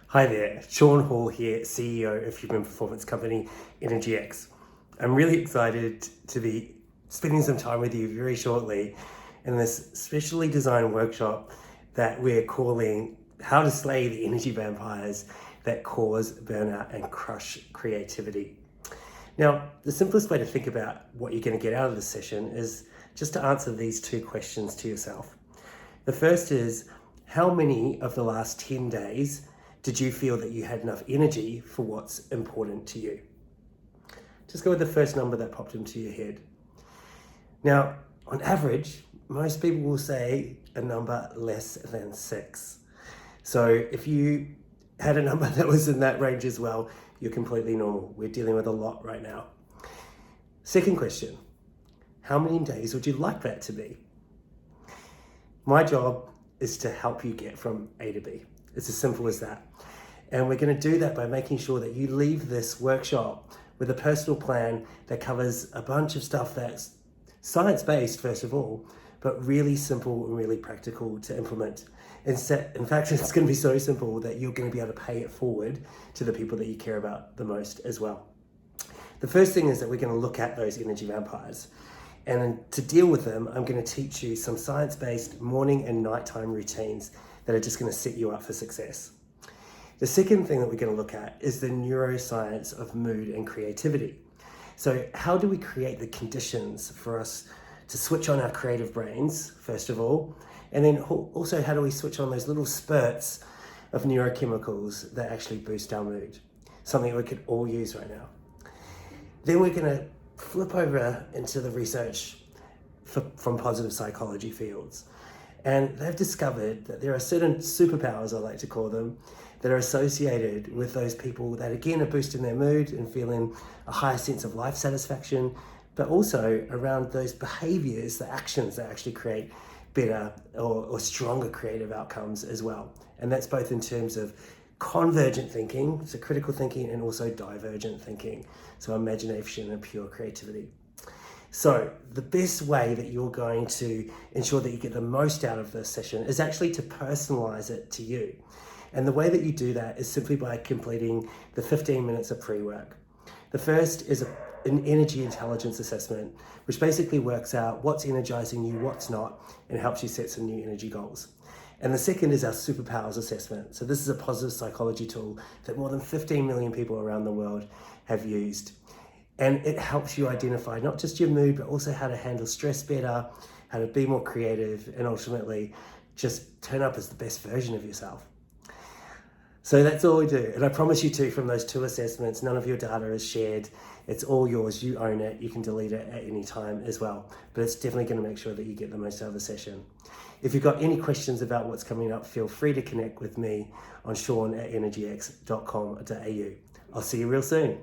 Hi there, Sean Hall here, CEO of human performance company Energx. I'm really excited to be spending some time with you very shortly in this specially designed workshop that we're calling How to Slay the Energy Vampires that Cause Burnout and Crush Creativity. Now, the simplest way to think about what you're going to get out of this session is just to answer these two questions to yourself. The first is, how many of the last 10 days did you feel that you had enough energy for what's important to you? Just go with the first number that popped into your head. Now, on average, most people will say a number less than 6. So if you had a number that was in that range as well, you're completely normal. We're dealing with a lot right now. Second question, how many days would you like that to be? My job is to help you get from A to B. It's as simple as that. And we're going to do that by making sure that you leave this workshop with a personal plan that covers a bunch of stuff that's science-based, first of all, but really simple and really practical to implement. In fact, it's going to be so simple that you're going to be able to pay it forward to the people that you care about the most as well. The first thing is that we're going to look at those energy vampires. And to deal with them, I'm going to teach you some science-based morning and nighttime routines that are just going to set you up for success. The second thing that we're going to look at is the neuroscience of mood and creativity. So how do we create the conditions for us to switch on our creative brains, first of all, and then also how do we switch on those little spurts of neurochemicals that actually boost our mood, something we could all use right now. Then we're going to flip over into the research from positive psychology fields. And they've discovered that there are certain superpowers, I like to call them, that are associated with those people that again are boosting their mood and feeling a higher sense of life satisfaction, but also around those behaviours, the actions that actually create better or stronger creative outcomes as well. And that's both in terms of convergent thinking, so critical thinking, and also divergent thinking, so imagination and pure creativity. So the best way that you're going to ensure that you get the most out of this session is actually to personalize it to you. And the way that you do that is simply by completing the 15 minutes of pre-work. The first is an energy intelligence assessment, which basically works out what's energizing you, what's not, and helps you set some new energy goals. And the second is our superpowers assessment. So this is a positive psychology tool that more than 15 million people around the world have used. And it helps you identify not just your mood, but also how to handle stress better, how to be more creative, and ultimately just turn up as the best version of yourself. So that's all we do. And I promise you too, from those 2 assessments, none of your data is shared. It's all yours. You own it. You can delete it at any time as well. But it's definitely going to make sure that you get the most out of the session. If you've got any questions about what's coming up, feel free to connect with me on sean@energx.com.au. I'll see you real soon.